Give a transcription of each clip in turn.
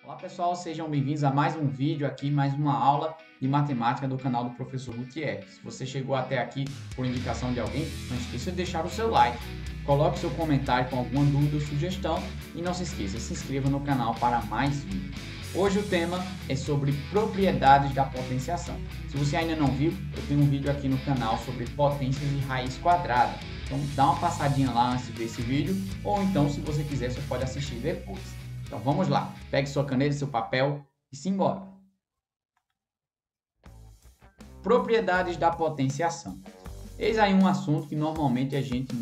Olá pessoal, sejam bem-vindos a mais um vídeo aqui, mais uma aula de matemática do canal do Professor Gutierrez. Se você chegou até aqui por indicação de alguém, não esqueça de deixar o seu like, coloque seu comentário com alguma dúvida ou sugestão e não se esqueça, se inscreva no canal para mais vídeos. Hoje o tema é sobre propriedades da potenciação. Se você ainda não viu, eu tenho um vídeo aqui no canal sobre potências de raiz quadrada. Então dá uma passadinha lá antes de ver esse vídeo, ou então se você quiser você pode assistir depois. Então vamos lá, pegue sua caneta, seu papel e simbora. Propriedades da potenciação. Eis aí um assunto que normalmente a gente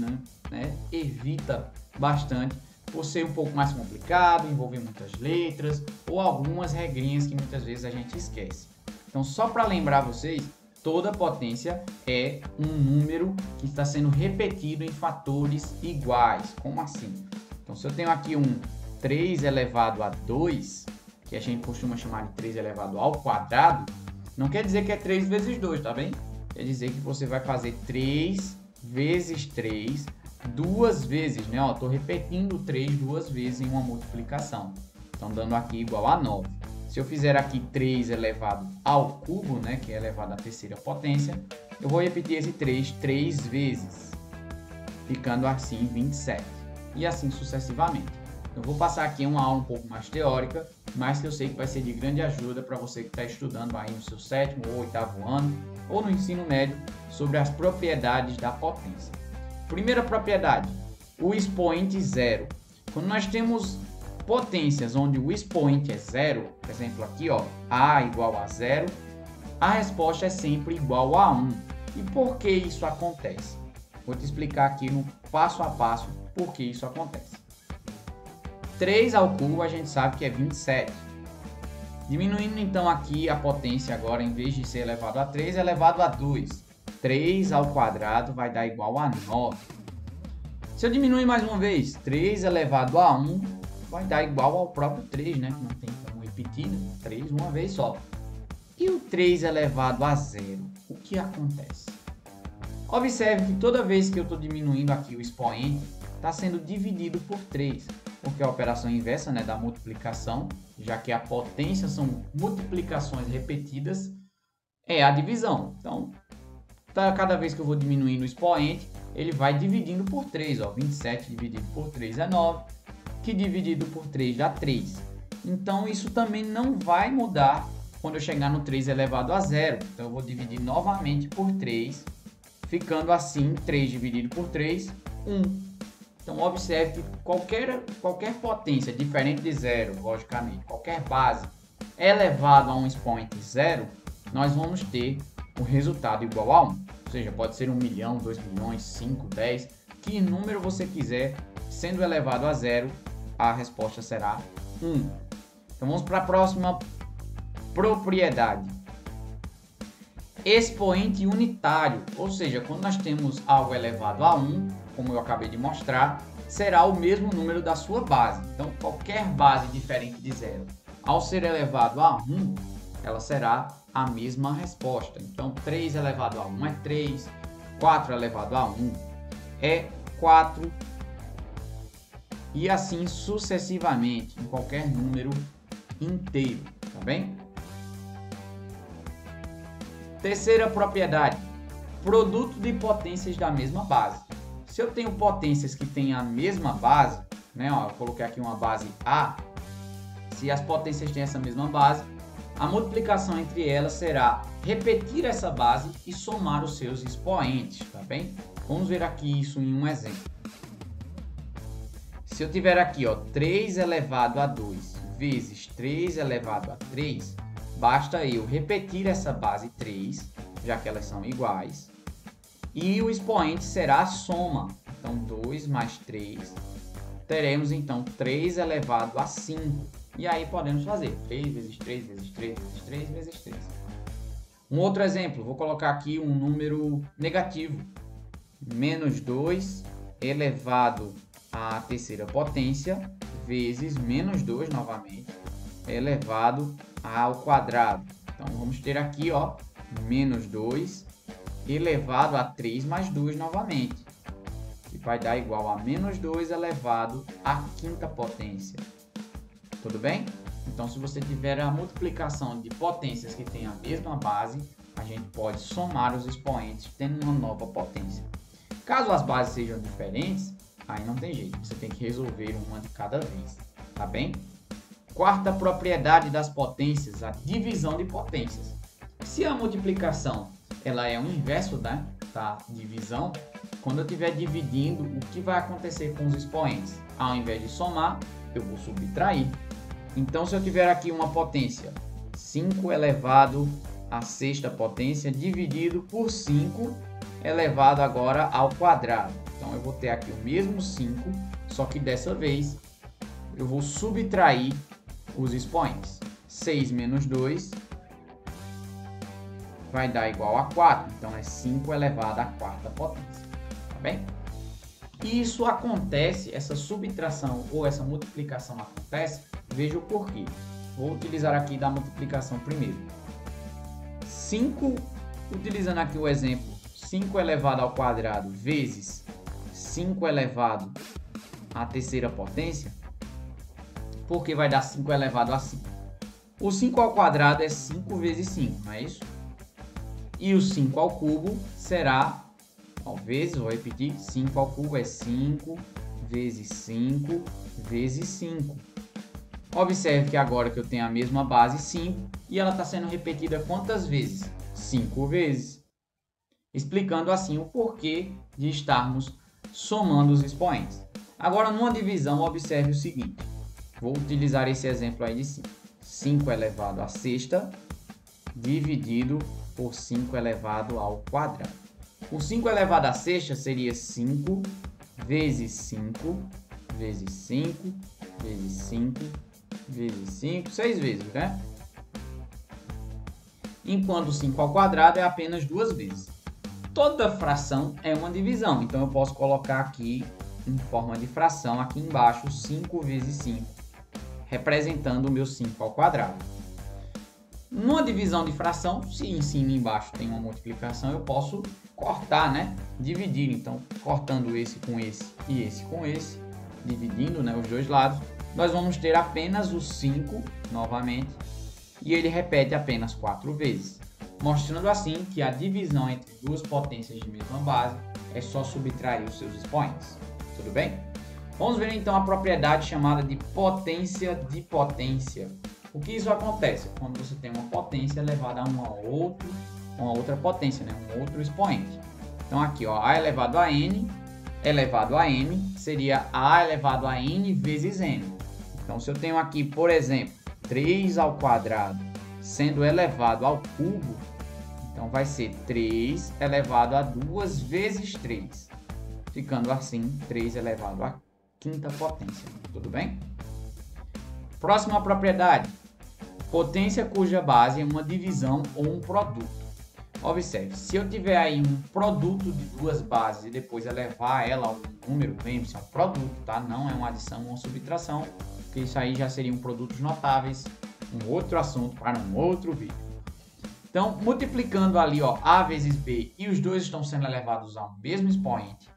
evita bastante por ser um pouco mais complicado, envolver muitas letras ou algumas regrinhas que muitas vezes a gente esquece. Então só para lembrar vocês, toda potência é um número que está sendo repetido em fatores iguais. Como assim? Então se eu tenho aqui um 3 elevado a 2, que a gente costuma chamar de 3 elevado ao quadrado, não quer dizer que é 3 vezes 2, tá bem? Quer dizer que você vai fazer 3 vezes 3 duas vezes, né? Estou repetindo 3 duas vezes em uma multiplicação. Então, dando aqui igual a 9. Se eu fizer aqui 3 elevado ao cubo, né? Que é elevado à terceira potência, eu vou repetir esse 3 3 vezes, ficando assim 27. E assim sucessivamente. Eu vou passar aqui uma aula um pouco mais teórica, mas que eu sei que vai ser de grande ajuda para você que está estudando aí no seu 7º ou 8º ano, ou no ensino médio, sobre as propriedades da potência. Primeira propriedade, o expoente zero. Quando nós temos potências onde o expoente é zero, por exemplo aqui, ó, A igual a zero, a resposta é sempre igual a 1. E por que isso acontece? Vou te explicar aqui no passo a passo por que isso acontece. 3 ao cubo a gente sabe que é 27. Diminuindo então aqui a potência agora, em vez de ser elevado a 3, é elevado a 2. 3 ao quadrado vai dar igual a 9. Se eu diminuir mais uma vez, 3 elevado a 1 vai dar igual ao próprio 3, né? Não tem como repetir, né? 3 uma vez só. E o 3 elevado a 0, o que acontece? Observe que toda vez que eu estou diminuindo aqui o expoente, está sendo dividido por 3. Porque a operação inversa, né, da multiplicação, já que a potência são multiplicações repetidas, é a divisão. Então, cada vez que eu vou diminuindo o expoente, ele vai dividindo por 3. Ó, 27 dividido por 3 é 9, que dividido por 3 dá 3. Então, isso também não vai mudar quando eu chegar no 3 elevado a 0. Então, eu vou dividir novamente por 3, ficando assim, 3 dividido por 3, 1. Então, observe que qualquer potência diferente de zero, logicamente, qualquer base elevado a um expoente zero, nós vamos ter o resultado igual a 1. Ou seja, pode ser 1 milhão, 2 milhões, 5, 10, que número você quiser, sendo elevado a zero, a resposta será 1. Então, vamos para a próxima propriedade. Expoente unitário, ou seja, quando nós temos algo elevado a 1, como eu acabei de mostrar, será o mesmo número da sua base. Então, qualquer base diferente de zero, ao ser elevado a 1, ela será a mesma resposta. Então, 3 elevado a 1 é 3, 4 elevado a 1 é 4, e assim sucessivamente, em qualquer número inteiro, tá bem? Terceira propriedade, produto de potências da mesma base. Se eu tenho potências que têm a mesma base, né, ó, eu coloquei aqui uma base A, se as potências têm essa mesma base, a multiplicação entre elas será repetir essa base e somar os seus expoentes, tá bem? Vamos ver aqui isso em um exemplo. Se eu tiver aqui, ó, 3 elevado a 2 vezes 3 elevado a 3, basta eu repetir essa base 3, já que elas são iguais, e o expoente será a soma. Então, 2 mais 3, teremos então 3 elevado a 5. E aí podemos fazer 3 vezes 3 vezes 3 vezes 3 vezes 3. Um outro exemplo, vou colocar aqui um número negativo. Menos 2 elevado à terceira potência vezes menos 2 novamente elevado ao quadrado. Então, vamos ter aqui, ó, menos 2 elevado a 3 mais 2 novamente, que vai dar igual a menos 2 elevado à quinta potência. Tudo bem? Então, se você tiver a multiplicação de potências que têm a mesma base, a gente pode somar os expoentes tendo uma nova potência. Caso as bases sejam diferentes, aí não tem jeito, você tem que resolver uma de cada vez, tá bem? Quarta propriedade das potências, a divisão de potências. Se a multiplicação ela é o inverso da divisão, quando eu estiver dividindo, o que vai acontecer com os expoentes? Ao invés de somar, eu vou subtrair. Então, se eu tiver aqui uma potência 5 elevado à sexta potência dividido por 5 elevado agora ao quadrado. Então, eu vou ter aqui o mesmo 5, só que dessa vez eu vou subtrair os expoentes. 6 menos 2 vai dar igual a 4. Então, é 5 elevado à quarta potência. Tá bem? E isso acontece, essa subtração ou essa multiplicação acontece, veja o porquê. Vou utilizar aqui da multiplicação primeiro. 5, utilizando aqui o exemplo, 5 elevado ao quadrado vezes 5 elevado à terceira potência, porque vai dar 5 elevado a 5. O 5 ao quadrado é 5 vezes 5, não é isso? E o 5 ao cubo será, vezes, vou repetir, 5 ao cubo é 5 vezes 5 vezes 5. Observe que agora que eu tenho a mesma base 5 e ela está sendo repetida quantas vezes? 5 vezes. Explicando assim o porquê de estarmos somando os expoentes. Agora, numa divisão, observe o seguinte. Vou utilizar esse exemplo aí de 5. 5 elevado à sexta dividido por 5 elevado ao quadrado. O 5 elevado à sexta seria 5 vezes 5 vezes 5 vezes 5 vezes 5, 6 vezes, né? Enquanto 5 ao quadrado é apenas 2 vezes. Toda fração é uma divisão, então eu posso colocar aqui em forma de fração, aqui embaixo, 5 vezes 5, representando o meu 5 ao quadrado. Numa divisão de fração, se em cima e embaixo tem uma multiplicação, eu posso cortar, né? Dividir, então, cortando esse com esse e esse com esse, dividindo, né, os dois lados, nós vamos ter apenas o 5, novamente, e ele repete apenas 4 vezes, mostrando assim que a divisão entre duas potências de mesma base é só subtrair os seus expoentes. Tudo bem? Vamos ver então a propriedade chamada de potência de potência. O que isso acontece? Quando você tem uma potência elevada a uma outra potência, né? Um outro expoente. Então aqui, ó, a elevado a n elevado a m seria a elevado a n vezes m. Então, se eu tenho aqui, por exemplo, 3 ao quadrado sendo elevado ao cubo, então vai ser 3 elevado a 2 vezes 3, ficando assim 3 elevado à quinta potência. Tudo bem? Próxima propriedade. Potência cuja base é uma divisão ou um produto. Observe, se eu tiver aí um produto de duas bases e depois elevar ela a um número, lembre-se, é um produto, tá? Não é uma adição ou uma subtração, porque isso aí já seriam produtos notáveis, um outro assunto para um outro vídeo. Então, multiplicando ali, ó, A vezes B, e os dois estão sendo elevados ao mesmo expoente,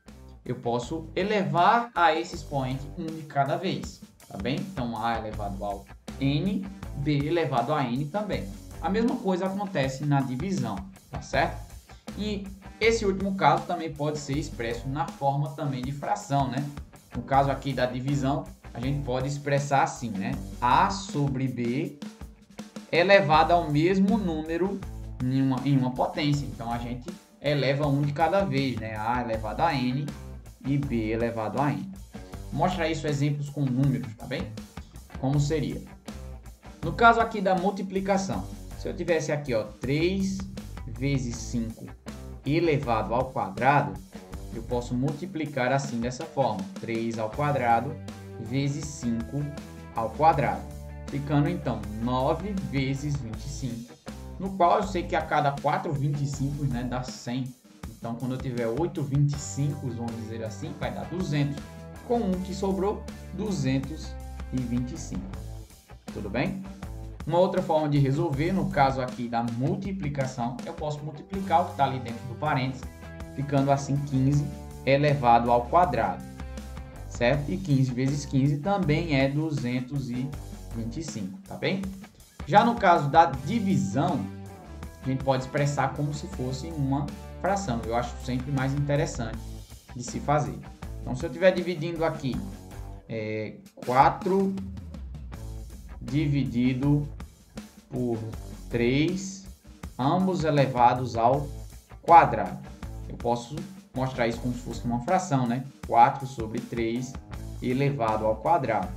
eu posso elevar a esse expoente um de cada vez, tá bem? Então, A elevado ao N, B elevado a N também. A mesma coisa acontece na divisão, tá certo? E esse último caso também pode ser expresso na forma também de fração, né? No caso aqui da divisão, a gente pode expressar assim, né? A sobre B elevado ao mesmo número em uma potência. Então, a gente eleva um de cada vez, né? A elevado a N e B elevado a N. Mostra isso exemplos com números, tá bem? Como seria? No caso aqui da multiplicação, se eu tivesse aqui, ó, 3 vezes 5 elevado ao quadrado, eu posso multiplicar assim dessa forma, 3 ao quadrado vezes 5 ao quadrado, ficando então 9 vezes 25, no qual eu sei que a cada 4 25, né, dá 100. Então, quando eu tiver 8 25, vamos dizer assim, vai dar 200. Com um que sobrou, 225. Tudo bem? Uma outra forma de resolver, no caso aqui da multiplicação, eu posso multiplicar o que está ali dentro do parênteses, ficando assim 15 elevado ao quadrado, certo? E 15 vezes 15 também é 225. 25, tá bem? Já no caso da divisão, a gente pode expressar como se fosse uma fração. Eu acho sempre mais interessante de se fazer. Então, se eu estiver dividindo aqui 4 dividido por 3, ambos elevados ao quadrado. Eu posso mostrar isso como se fosse uma fração, né? 4 sobre 3 elevado ao quadrado,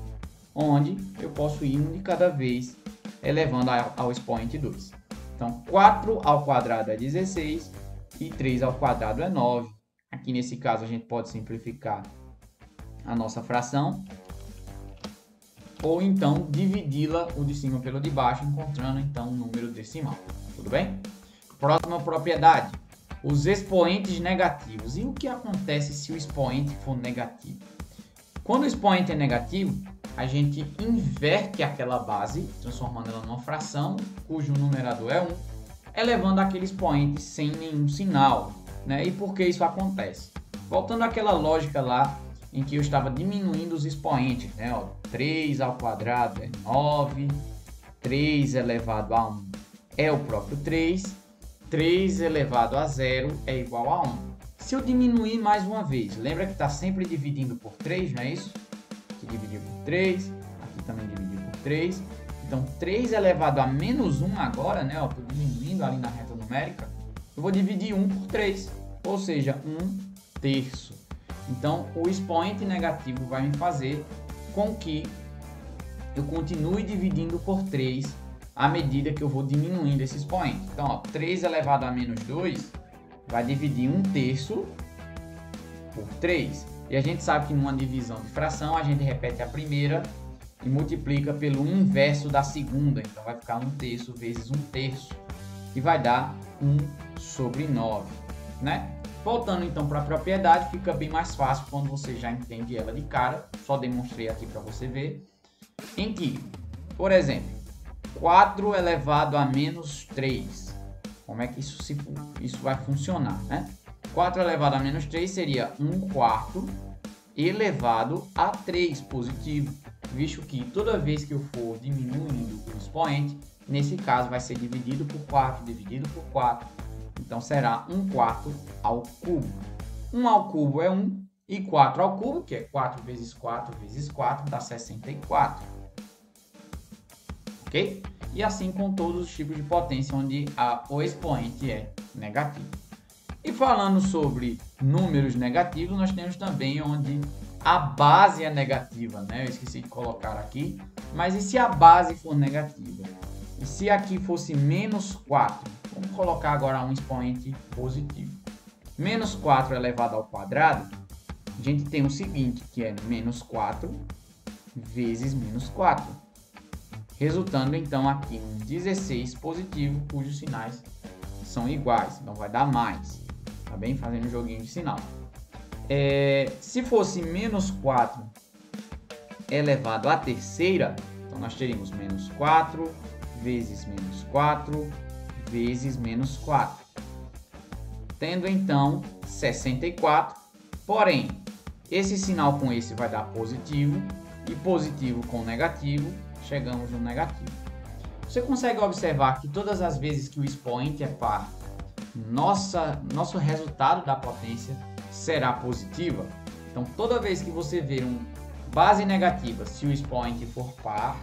onde eu posso ir um de cada vez elevando ao expoente 2. Então, 4 ao quadrado é 16 e 3 ao quadrado é 9. Aqui nesse caso a gente pode simplificar a nossa fração ou então dividi-la o de cima pelo de baixo, encontrando então um número decimal. Tudo bem? Próxima propriedade, os expoentes negativos. E o que acontece se o expoente for negativo? Quando o expoente é negativo, a gente inverte aquela base, transformando ela numa fração, cujo numerador é 1, elevando aquele expoente sem nenhum sinal, né? E por que isso acontece? Voltando àquela lógica lá, em que eu estava diminuindo os expoentes, né? 3 ao quadrado é 9, 3 elevado a 1 é o próprio 3, 3 elevado a 0 é igual a 1. Se eu diminuir mais uma vez, lembra que está sempre dividindo por 3, não é isso? Aqui dividiu por 3, aqui também dividiu por 3. Então, 3 elevado a menos 1 agora, né? Estou diminuindo ali na reta numérica. Eu vou dividir 1 por 3, ou seja, 1 terço. Então, o expoente negativo vai me fazer com que eu continue dividindo por 3 à medida que eu vou diminuindo esse expoente. Então, ó, 3 elevado a menos 2 vai dividir 1 terço por 3. E a gente sabe que numa divisão de fração, a gente repete a primeira e multiplica pelo inverso da segunda. Então, vai ficar 1 terço vezes 1 terço, que vai dar 1 sobre 9, né? Voltando então para a propriedade, fica bem mais fácil quando você já entende ela de cara. Só demonstrei aqui para você ver. Em que, por exemplo, 4 elevado a menos 3. Como é que isso vai funcionar, né? 4 elevado a menos 3 seria 1 quarto elevado a 3 positivo, visto que toda vez que eu for diminuindo o expoente, nesse caso vai ser dividido por 4, dividido por 4. Então, será 1 quarto ao cubo. 1 ao cubo é 1 e 4 ao cubo, que é 4 vezes 4 vezes 4, dá 64. Ok? E assim com todos os tipos de potência onde o expoente é negativo. E falando sobre números negativos, nós temos também onde a base é negativa, né? Eu esqueci de colocar aqui. Mas e se a base for negativa? E se aqui fosse menos 4? Vamos colocar agora um expoente positivo. Menos 4 elevado ao quadrado, a gente tem o seguinte, que é menos 4 vezes menos 4. Resultando então aqui em 16 positivo, cujos sinais são iguais. Então vai dar mais. Tá bem? Fazendo um joguinho de sinal. Se fosse menos 4 elevado à terceira, então nós teríamos menos 4 vezes menos 4 vezes menos 4. Tendo então 64. Porém, esse sinal com esse vai dar positivo. E positivo com negativo, chegamos no negativo. Você consegue observar que todas as vezes que o expoente é par, nosso resultado da potência será positiva. Então, toda vez que você ver uma base negativa, se o expoente for par,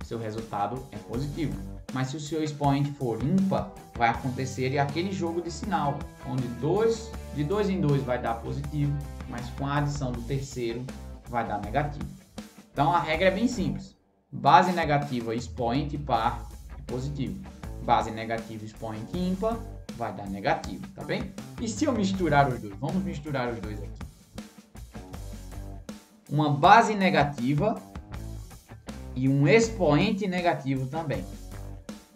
seu resultado é positivo. Mas se o seu expoente for ímpar, vai acontecer aquele jogo de sinal, onde de 2 em 2 vai dar positivo, mas com a adição do terceiro vai dar negativo. Então, a regra é bem simples. Base negativa, expoente par, é positivo. Base negativa, expoente ímpar, vai dar negativo, tá bem? E se eu misturar os dois? Vamos misturar os dois aqui. Uma base negativa e um expoente negativo também.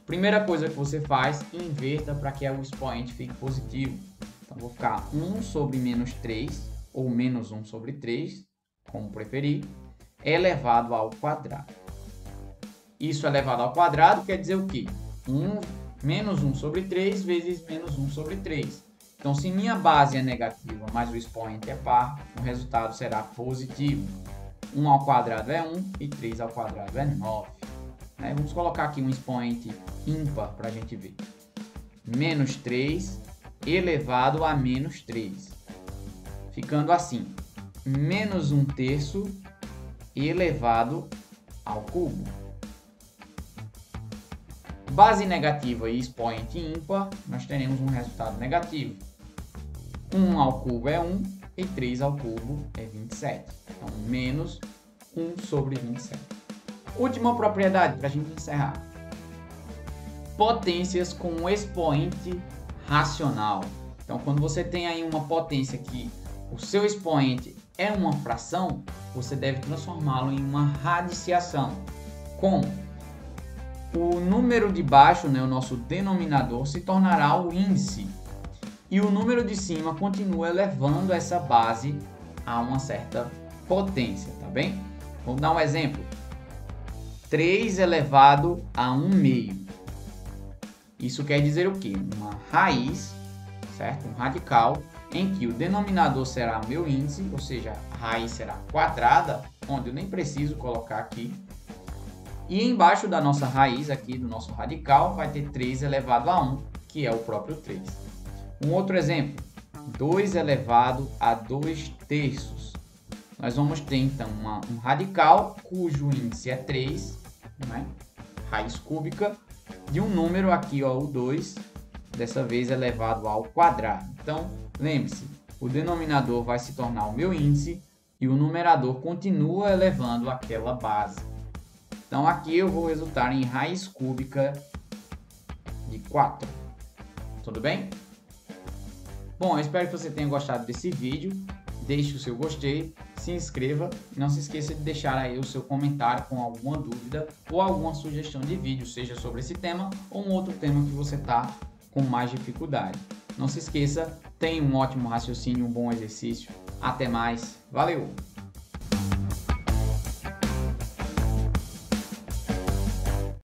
Primeira coisa que você faz, inverta para que o expoente fique positivo. Então, vou ficar 1 sobre menos 3, ou menos 1 sobre 3, como preferir, elevado ao quadrado. Isso elevado ao quadrado quer dizer o quê? Menos 1 sobre 3 vezes menos 1 sobre 3. Então, se minha base é negativa, mas o expoente é par, o resultado será positivo. 1 ao quadrado é 1 e 3 ao quadrado é 9. Né? Vamos colocar aqui um expoente ímpar para a gente ver. Menos 3 elevado a menos 3. Ficando assim, menos 1/3 elevado ao cubo. Base negativa e expoente ímpar, nós teremos um resultado negativo. 1 ao cubo é 1 e 3 ao cubo é 27. Então, menos 1 sobre 27. Última propriedade para a gente encerrar. Potências com expoente racional. Então, quando você tem aí uma potência que o seu expoente é uma fração, você deve transformá-lo em uma radiciação. Como? O número de baixo, né, o nosso denominador, se tornará o índice. E o número de cima continua elevando essa base a uma certa potência, tá bem? Vamos dar um exemplo. 3 elevado a 1/2. Isso quer dizer o quê? Uma raiz, certo? Um radical, em que o denominador será meu índice, ou seja, a raiz será quadrada, onde eu nem preciso colocar aqui. E embaixo da nossa raiz, aqui do nosso radical, vai ter 3 elevado a 1, que é o próprio 3. Um outro exemplo, 2 elevado a 2/3. Nós vamos ter, então, um radical cujo índice é 3, né? Raiz cúbica, de um número aqui, ó, o 2, dessa vez elevado ao quadrado. Então, lembre-se, o denominador vai se tornar o meu índice e o numerador continua elevando aquela base. Então, aqui eu vou resultar em raiz cúbica de 4. Tudo bem? Bom, eu espero que você tenha gostado desse vídeo. Deixe o seu gostei, se inscreva e não se esqueça de deixar aí o seu comentário com alguma dúvida ou alguma sugestão de vídeo, seja sobre esse tema ou um outro tema que você está com mais dificuldade. Não se esqueça, tenha um ótimo raciocínio, um bom exercício. Até mais, valeu!